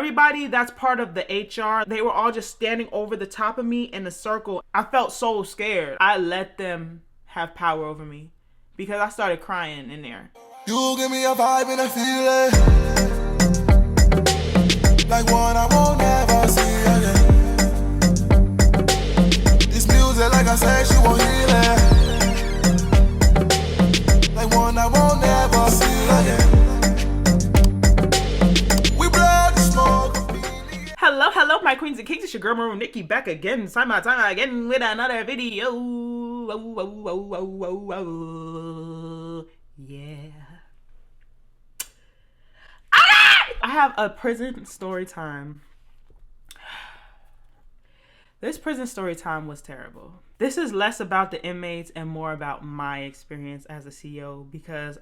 Everybody that's part of the HR, they were all just standing over the top of me in a circle. I felt so scared. I let them have power over me because I started crying in there. You give me a vibe and a feeling like one I won't never see again. This music, like I said, she won't heal it. Like one I won't never see again. We blow the smoke. Hello, my queens and kings. It's your girl Maroon Nikki back again, time again with another video. Yeah. I have a prison story time. This prison story time was terrible. This is less about the inmates and more about my experience as a CEO because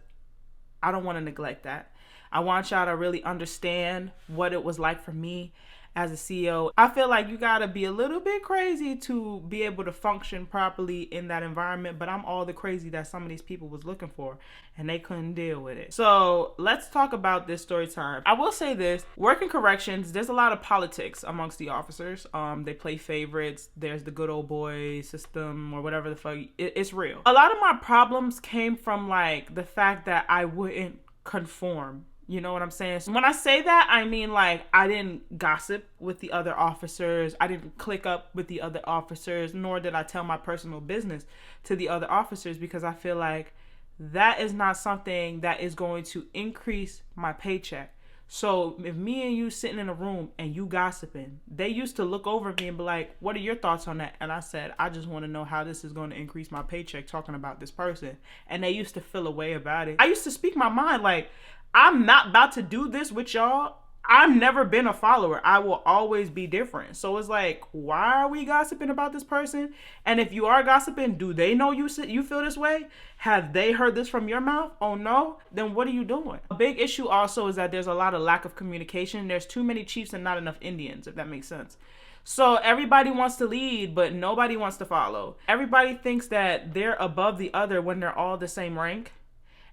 I don't want to neglect that. I want y'all to really understand what it was like for me as a CEO. I feel like you gotta be a little bit crazy to be able to function properly in that environment, but I'm all the crazy that some of these people was looking for and they couldn't deal with it. So let's talk about this story time. I will say this, working corrections, there's a lot of politics amongst the officers. They play favorites. There's the good old boy system or whatever the fuck. It's real. A lot of my problems came from like the fact that I wouldn't conform. You know what I'm saying? So when I say that, I mean like I didn't gossip with the other officers. I didn't click up with the other officers, nor did I tell my personal business to the other officers because I feel like that is not something that is going to increase my paycheck. So if me and you sitting in a room and you gossiping, they used to look over me and be like, what are your thoughts on that? And I said, I just want to know how this is going to increase my paycheck talking about this person. And they used to feel a way about it. I used to speak my mind like, I'm not about to do this with y'all. I've never been a follower. I will always be different. So it's like, why are we gossiping about this person? And if you are gossiping, do they know you feel this way? Have they heard this from your mouth? Oh no? Then what are you doing? A big issue also is that there's a lot of lack of communication. There's too many chiefs and not enough Indians, if that makes sense. So everybody wants to lead, but nobody wants to follow. Everybody thinks that they're above the other when they're all the same rank.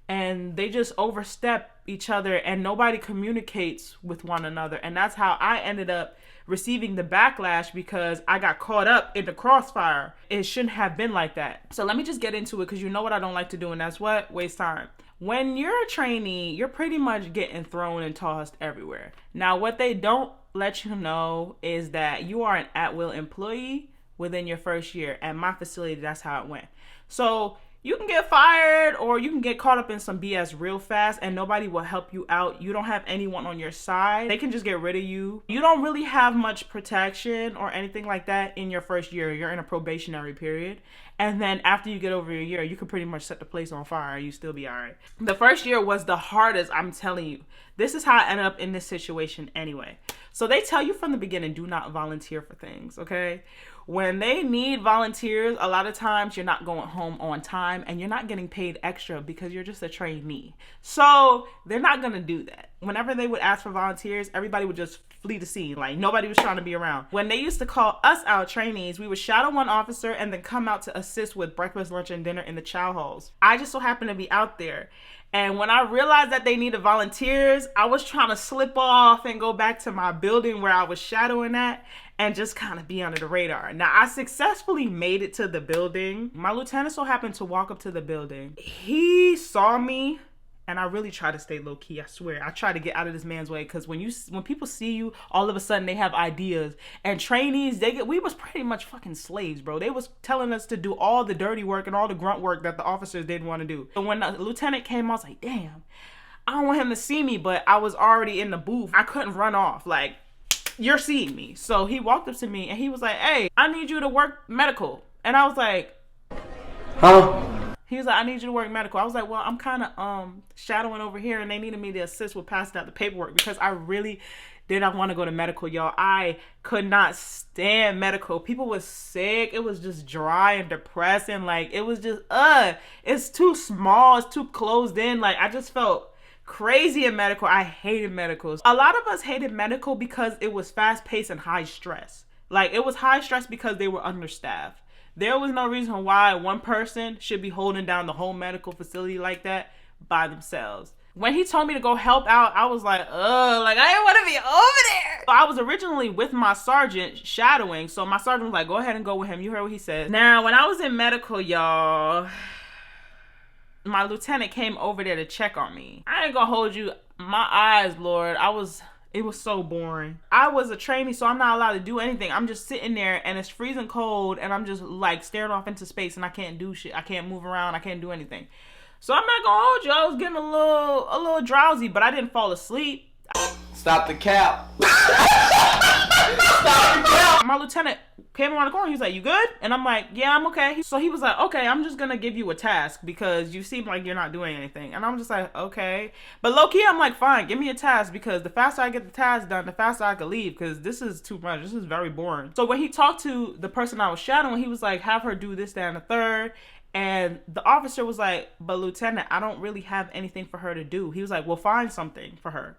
And they just overstep each other and nobody communicates with one another. And that's how I ended up receiving the backlash because I got caught up in the crossfire. It shouldn't have been like that. So let me just get into it because you know what I don't like to do, and that's what? Waste time. When you're a trainee, you're pretty much getting thrown and tossed everywhere. Now, what they don't let you know is that you are an at-will employee within your first year. At my facility, that's how it went. So you can get fired or you can get caught up in some BS real fast and nobody will help you out. You don't have anyone on your side. They can just get rid of you. You don't really have much protection or anything like that in your first year. You're in a probationary period. And then after you get over your year, you can pretty much set the place on fire and you still be all right. The first year was the hardest, I'm telling you. This is how I ended up in this situation anyway. So they tell you from the beginning, do not volunteer for things, okay? When they need volunteers, a lot of times you're not going home on time and you're not getting paid extra because you're just a trainee. So they're not going to do that. Whenever they would ask for volunteers, everybody would just flee the scene. Like nobody was trying to be around. When they used to call us out trainees, we would shadow one officer and then come out to assist with breakfast, lunch, and dinner in the chow halls. I just so happened to be out there. And when I realized that they needed volunteers, I was trying to slip off and go back to my building where I was shadowing at and just kind of be under the radar. Now, I successfully made it to the building. My lieutenant so happened to walk up to the building. He saw me, and I really try to stay low key, I swear. I try to get out of this man's way because when people see you, all of a sudden they have ideas. And trainees, we was pretty much fucking slaves, bro. They was telling us to do all the dirty work and all the grunt work that the officers didn't want to do. And when the lieutenant came, I was like, damn, I don't want him to see me, but I was already in the booth. I couldn't run off. Like, you're seeing me. So he walked up to me and he was like, hey, I need you to work medical. And I was like, huh? He was like, I need you to work medical. I was like, well, I'm kind of shadowing over here and they needed me to assist with passing out the paperwork because I really did not want to go to medical, y'all. I could not stand medical. People was sick. It was just dry and depressing. Like, it was just, it's too small. It's too closed in. Like, I just felt crazy in medical. I hated medicals. A lot of us hated medical because it was fast paced and high stress. Like, it was high stress because they were understaffed. There was no reason why one person should be holding down the whole medical facility like that by themselves. When he told me to go help out, I was like, ugh, like I didn't want to be over there. So I was originally with my sergeant shadowing. So my sergeant was like, go ahead and go with him. You heard what he said. Now, when I was in medical, y'all, my lieutenant came over there to check on me. I ain't gonna hold you. My eyes, Lord, it was so boring. I was a trainee, so I'm not allowed to do anything. I'm just sitting there and it's freezing cold and I'm just like staring off into space and I can't do shit. I can't move around. I can't do anything. So I'm not gonna hold you. I was getting a little drowsy, but I didn't fall asleep. Stop the cap. Stop the cap. My lieutenant came around the corner. He was like, you good? And I'm like, yeah, I'm okay. So he was like, okay, I'm just gonna give you a task because you seem like you're not doing anything. And I'm just like, okay. But low key, I'm like, fine, give me a task because the faster I get the task done, the faster I could leave because this is too much. This is very boring. So when he talked to the person I was shadowing, he was like, have her do this, that, and the third. And the officer was like, but Lieutenant, I don't really have anything for her to do. He was like, well, find something for her.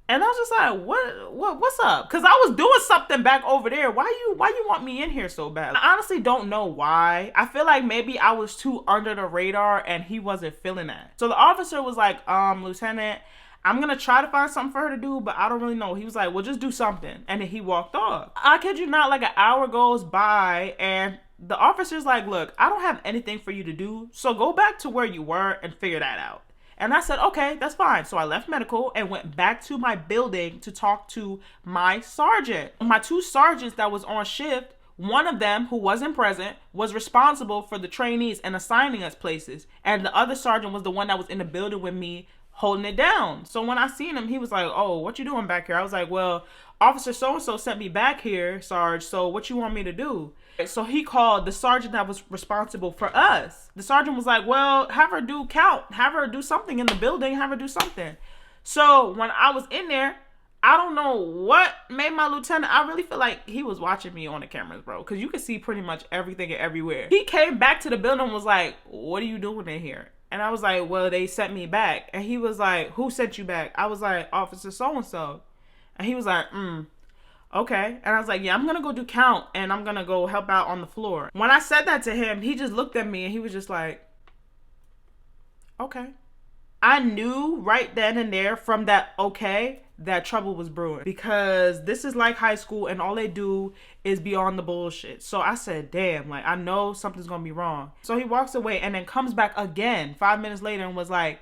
And I was just like, what's up? Because I was doing something back over there. Why you want me in here so bad? I honestly don't know why. I feel like maybe I was too under the radar and he wasn't feeling that. So the officer was like, Lieutenant, I'm going to try to find something for her to do, but I don't really know. He was like, well, just do something. And then he walked off. I kid you not, like an hour goes by and the officer's like, look, I don't have anything for you to do. So go back to where you were and figure that out. And I said, okay, that's fine. So I left medical and went back to my building to talk to my sergeant. My two sergeants that was on shift, one of them who wasn't present was responsible for the trainees and assigning us places. And the other sergeant was the one that was in the building with me holding it down. So when I seen him, he was like, oh, what you doing back here? I was like, well, Officer so-and-so sent me back here, Sarge. So what you want me to do? So he called the sergeant that was responsible for us. The sergeant was like, well, have her do count. Have her do something in the building. Have her do something. So when I was in there, I don't know what made my lieutenant. I really feel like he was watching me on the cameras, bro. Because you could see pretty much everything and everywhere. He came back to the building and was like, what are you doing in here? And I was like, well, they sent me back. And he was like, who sent you back? I was like, Officer so-and-so. And he was like, okay. And I was like, yeah, I'm going to go do count and I'm going to go help out on the floor. When I said that to him, he just looked at me and he was just like, okay. I knew right then and there from that okay that trouble was brewing because this is like high school and all they do is be on the bullshit. So I said, damn, like I know something's going to be wrong. So he walks away and then comes back again 5 minutes later and was like,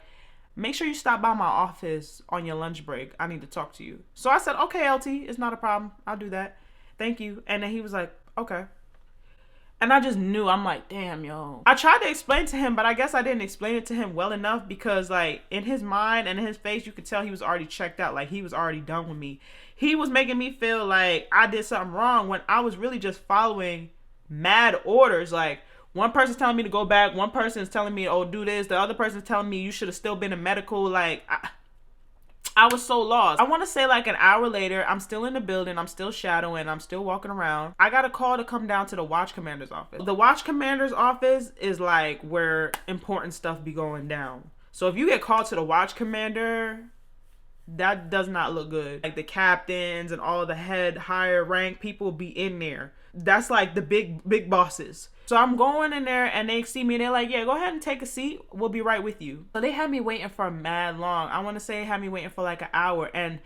make sure you stop by my office on your lunch break. I need to talk to you. So I said, okay, LT, it's not a problem. I'll do that. Thank you. And then he was like, okay. And I just knew. I'm like, damn, yo. I tried to explain to him, but I guess I didn't explain it to him well enough because like in his mind and in his face, you could tell he was already checked out. Like he was already done with me. He was making me feel like I did something wrong when I was really just following mad orders. Like, one person's telling me to go back. One person's telling me, oh, do this. The other person's telling me you should have still been in medical. Like, I was so lost. I want to say like an hour later, I'm still in the building. I'm still shadowing. I'm still walking around. I got a call to come down to the watch commander's office. The watch commander's office is like where important stuff be going down. So if you get called to the watch commander, that does not look good. Like the captains and all the higher rank people be in there. That's like the big bosses. So I'm going in there and they see me and they're like, yeah, go ahead and take a seat. We'll be right with you. So they had me waiting for mad long. I want to say they had me waiting for like an hour. And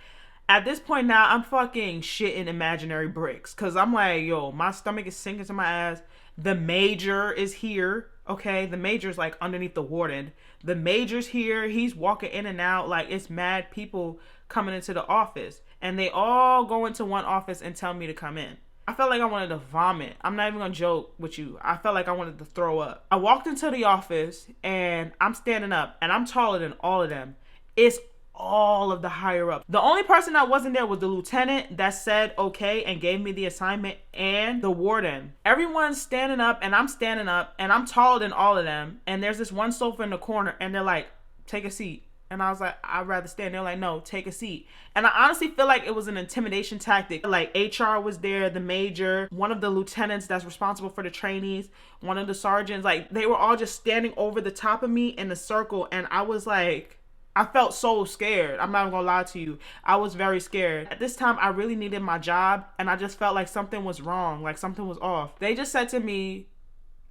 at this point now, I'm fucking shitting imaginary bricks. Cause I'm like, yo, my stomach is sinking to my ass. The major is here. Okay. The major's like underneath the warden. The major's here. He's walking in and out. Like it's mad people coming into the office. And they all go into one office and tell me to come in. I felt like I wanted to vomit. I'm not even gonna joke with you. I felt like I wanted to throw up. I walked into the office and I'm standing up and I'm taller than all of them. It's all of the higher up. The only person that wasn't there was the lieutenant that said okay and gave me the assignment and the warden. Everyone's standing up and I'm standing up and I'm taller than all of them. And there's this one sofa in the corner and they're like, take a seat. And I was like, I'd rather stand. They're like, no, take a seat. And I honestly feel like it was an intimidation tactic. Like HR was there, the major, one of the lieutenants that's responsible for the trainees, one of the sergeants, like they were all just standing over the top of me in a circle. And I was like, I felt so scared. I'm not even gonna lie to you. I was very scared. At this time, I really needed my job. And I just felt like something was wrong, like something was off. They just said to me,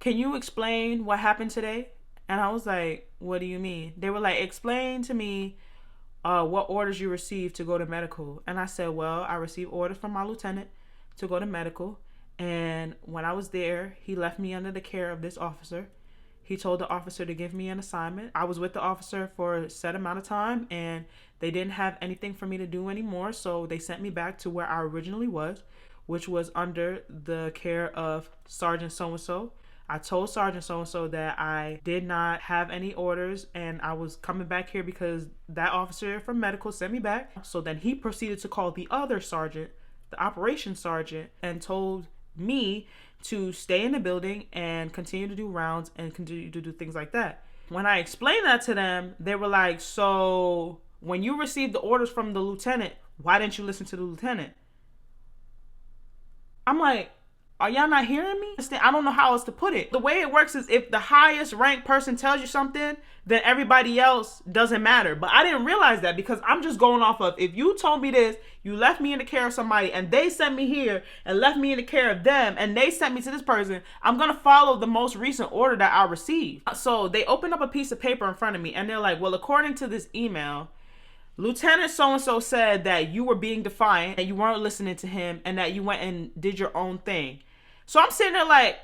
can you explain what happened today? And I was like, what do you mean? They were like, explain to me what orders you received to go to medical. And I said, well, I received orders from my lieutenant to go to medical. And when I was there, he left me under the care of this officer. He told the officer to give me an assignment. I was with the officer for a set amount of time, and they didn't have anything for me to do anymore. So they sent me back to where I originally was, which was under the care of Sergeant so-and-so. I told Sergeant so-and-so that I did not have any orders and I was coming back here because that officer from medical sent me back. So then he proceeded to call the other sergeant, the operations sergeant, and told me to stay in the building and continue to do rounds and continue to do things like that. When I explained that to them, they were like, so when you received the orders from the lieutenant, why didn't you listen to the lieutenant? I'm like, are y'all not hearing me? I don't know how else to put it. The way it works is if the highest ranked person tells you something, then everybody else doesn't matter. But I didn't realize that because I'm just going off of, if you told me this, you left me in the care of somebody and they sent me here and left me in the care of them and they sent me to this person, I'm going to follow the most recent order that I received. So they opened up a piece of paper in front of me and they're like, well, according to this email, Lieutenant so-and-so said that you were being defiant, that you weren't listening to him, and that you went and did your own thing. So I'm sitting there like,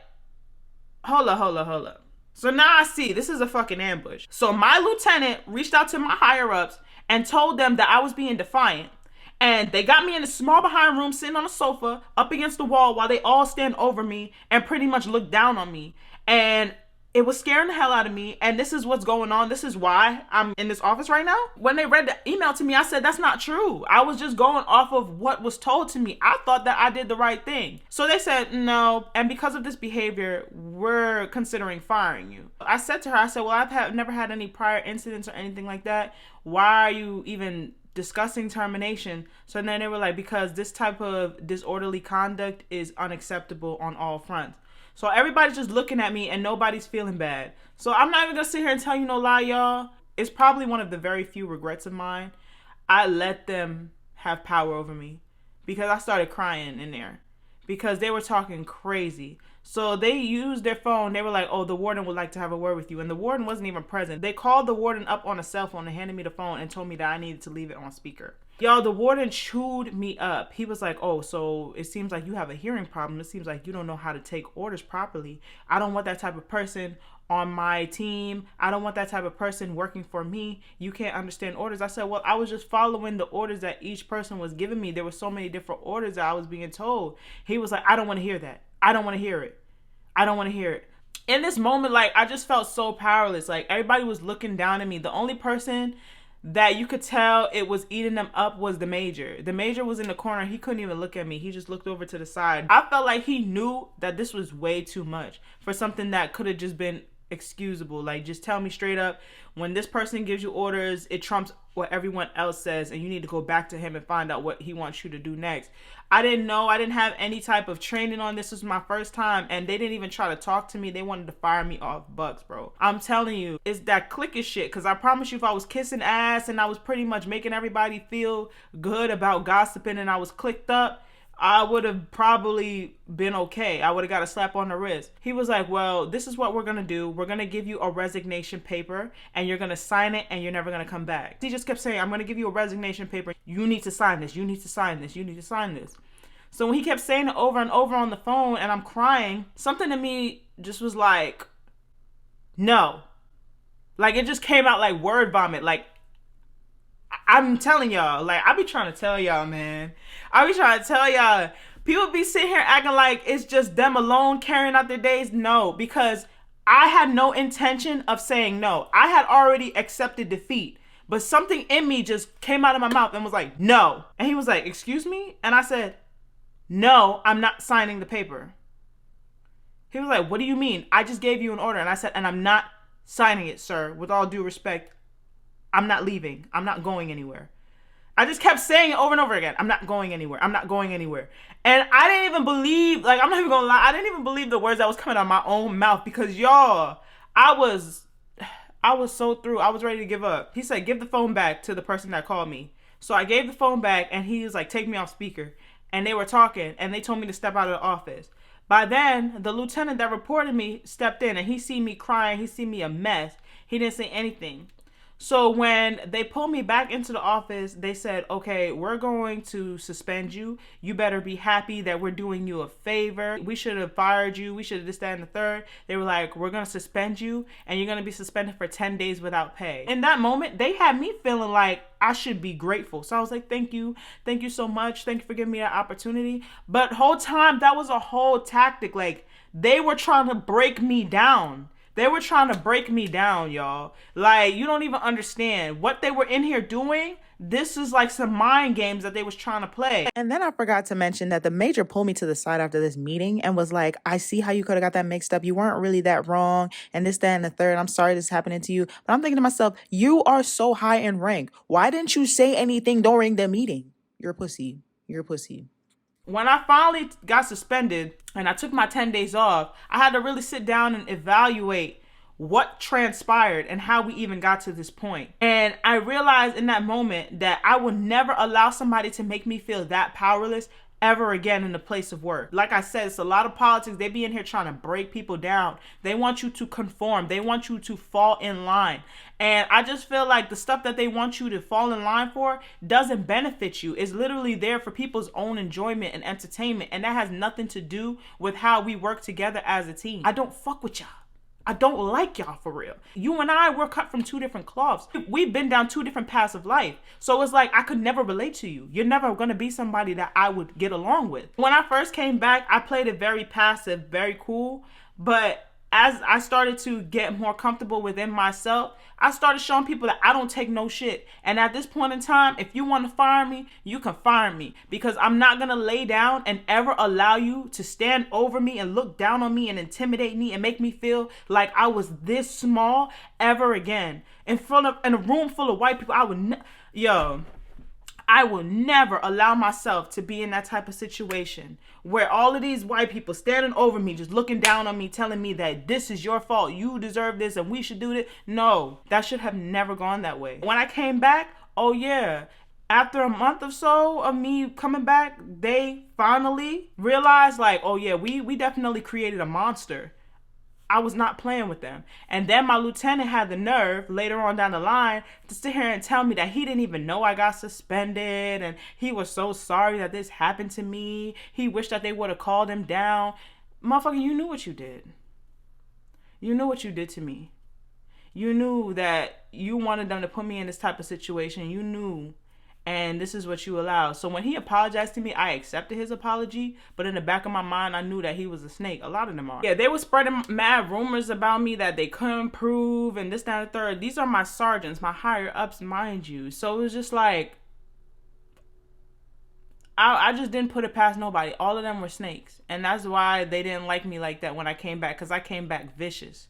hold up. So now I see this is a fucking ambush. So my lieutenant reached out to my higher ups and told them that I was being defiant. And they got me in a small behind room sitting on a sofa up against the wall while they all stand over me and pretty much look down on me. And it was scaring the hell out of me. And this is what's going on. This is why I'm in this office right now. When they read the email to me, I said, that's not true. I was just going off of what was told to me. I thought that I did the right thing. So they said, no. And because of this behavior, we're considering firing you. I said to her, I said, well, I've never had any prior incidents or anything like that. Why are you even discussing termination? So then they were like, because this type of disorderly conduct is unacceptable on all fronts. So everybody's just looking at me and nobody's feeling bad. So I'm not even going to sit here and tell you no lie, y'all. It's probably one of the very few regrets of mine. I let them have power over me because I started crying in there because they were talking crazy. So they used their phone. They were like, oh, the warden would like to have a word with you. And the warden wasn't even present. They called the warden up on a cell phone and handed me the phone and told me that I needed to leave it on speaker. Y'all, the warden chewed me up. He was like, oh, so it seems like you have a hearing problem. It seems like you don't know how to take orders properly. I don't want that type of person on my team. I don't want that type of person working for me. You can't understand orders. I said, well, I was just following the orders that each person was giving me. There were so many different orders that I was being told. He was like, I don't want to hear that. I don't want to hear it. I don't want to hear it. In this moment, like, I just felt so powerless. Like, everybody was looking down at me. The only person that you could tell it was eating them up was the major. The major was in the corner. He couldn't even look at me. He just looked over to the side. I felt like he knew that this was way too much for something that could have just been excusable. Like, just tell me straight up, when this person gives you orders, it trumps what everyone else says, and you need to go back to him and find out what he wants you to do next. I didn't know. I didn't have any type of training on this. This was my first time, and they didn't even try to talk to me. They wanted to fire me off bucks, bro. I'm telling you, it's that cliquish shit, because I promise you, if I was kissing ass and I was pretty much making everybody feel good about gossiping and I was clicked up, I would have probably been okay. I would have got a slap on the wrist. He was like, well, this is what we're going to do. We're going to give you a resignation paper and you're going to sign it and you're never going to come back. He just kept saying, I'm going to give you a resignation paper. You need to sign this. You need to sign this. You need to sign this. So when he kept saying it over and over on the phone and I'm crying, something to me just was like, no. Like, it just came out like word vomit. Like, I'm telling y'all, like, I be trying to tell y'all, man. I be trying to tell y'all. People be sitting here acting like it's just them alone carrying out their days. No, because I had no intention of saying no. I had already accepted defeat. But something in me just came out of my mouth and was like, no. And he was like, excuse me? And I said, no, I'm not signing the paper. He was like, what do you mean? I just gave you an order. And I said, and I'm not signing it, sir. With all due respect, I'm not leaving. I'm not going anywhere. I just kept saying it over and over again. I'm not going anywhere. I'm not going anywhere. And I didn't even believe, like, I'm not even gonna lie, I didn't even believe the words that was coming out of my own mouth because, y'all, I was so through. I was ready to give up. He said, give the phone back to the person that called me. So I gave the phone back and he was like, take me off speaker. And they were talking and they told me to step out of the office. By then, the lieutenant that reported me stepped in, and he see me crying. He see me a mess. He didn't say anything. So when they pulled me back into the office, they said, okay, we're going to suspend you. You better be happy that we're doing you a favor. We should have fired you. We should have this, that, and the third. They were like, we're going to suspend you, and you're going to be suspended for 10 days without pay. In that moment, they had me feeling like I should be grateful. So I was like, thank you. Thank you so much. Thank you for giving me that opportunity. But whole time, that was a whole tactic. Like, they were trying to break me down. They were trying to break me down, y'all. Like, you don't even understand what they were in here doing. This is like some mind games that they was trying to play. And then I forgot to mention that the major pulled me to the side after this meeting and was like, I see how you could have got that mixed up. You weren't really that wrong. And this, that, and the third. I'm sorry this is happening to you. But I'm thinking to myself, you are so high in rank. Why didn't you say anything during the meeting? You're a pussy. You're a pussy. When I finally got suspended and I took my 10 days off, I had to really sit down and evaluate what transpired and how we even got to this point. And I realized in that moment that I would never allow somebody to make me feel that powerless ever again in the place of work. Like I said, it's a lot of politics. They be in here trying to break people down. They want you to conform. They want you to fall in line. And I just feel like the stuff that they want you to fall in line for doesn't benefit you. It's literally there for people's own enjoyment and entertainment. And that has nothing to do with how we work together as a team. I don't fuck with y'all. I don't like y'all for real. You and I, we're cut from two different cloths. We've been down two different paths of life. So it's like I could never relate to you. You're never going to be somebody that I would get along with. When I first came back, I played it very passive, very cool. But as I started to get more comfortable within myself, I started showing people that I don't take no shit. And at this point in time, if you want to fire me, you can fire me. Because I'm not going to lay down and ever allow you to stand over me and look down on me and intimidate me and make me feel like I was this small ever again. In a room full of white people, I will never allow myself to be in that type of situation where all of these white people standing over me, just looking down on me, telling me that this is your fault, you deserve this, and we should do this. No, that should have never gone that way. When I came back, oh yeah, after a month or so of me coming back, they finally realized like, oh yeah, we definitely created a monster. I was not playing with them. And then my lieutenant had the nerve later on down the line to sit here and tell me that he didn't even know I got suspended and he was so sorry that this happened to me. He wished that they would have called him down. Motherfucker, you knew what you did. You knew what you did to me. You knew that you wanted them to put me in this type of situation. You knew. And this is what you allowed. So when he apologized to me, I accepted his apology. But in the back of my mind, I knew that he was a snake. A lot of them are. Yeah, they were spreading mad rumors about me that they couldn't prove and this, that, and the third. These are my sergeants, my higher ups, mind you. So it was just like, I just didn't put it past nobody. All of them were snakes. And that's why they didn't like me like that when I came back. Because I came back vicious.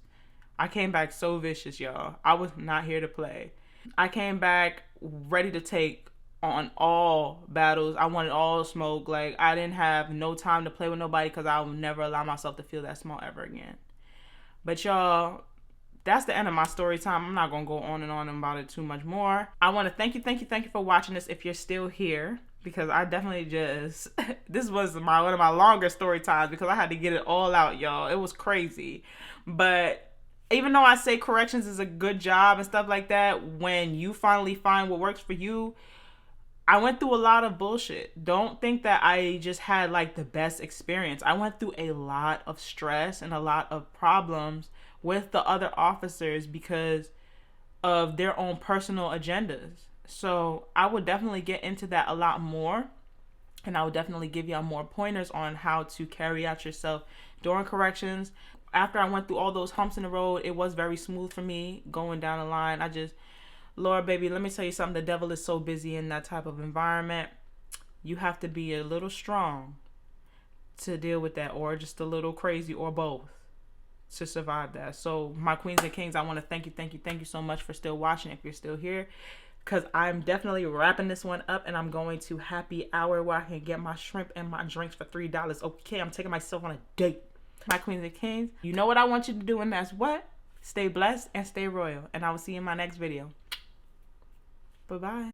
I came back so vicious, y'all. I was not here to play. I came back ready to take on all battles. I wanted all smoke. Like, I didn't have no time to play with nobody because I would never allow myself to feel that small ever again. But y'all, that's the end of my story time. I'm not going to go on and on about it too much more. I want to thank you for watching this if you're still here. Because I definitely just, this was one of my longer story times because I had to get it all out, y'all. It was crazy. But even though I say corrections is a good job and stuff like that, when you finally find what works for you, I went through a lot of bullshit. Don't think that I just had like the best experience. I went through a lot of stress and a lot of problems with the other officers because of their own personal agendas. So I would definitely get into that a lot more. And I would definitely give y'all more pointers on how to carry out yourself during corrections. After I went through all those humps in the road, it was very smooth for me going down the line. Lord, baby, let me tell you something. The devil is so busy in that type of environment. You have to be a little strong to deal with that, or just a little crazy, or both, to survive that. So my queens and kings, I want to thank you so much for still watching if you're still here, because I'm definitely wrapping this one up and I'm going to happy hour where I can get my shrimp and my drinks for $3. Okay, I'm taking myself on a date. My queens and kings, you know what I want you to do, and that's what? Stay blessed and stay royal. And I will see you in my next video. Bye-bye.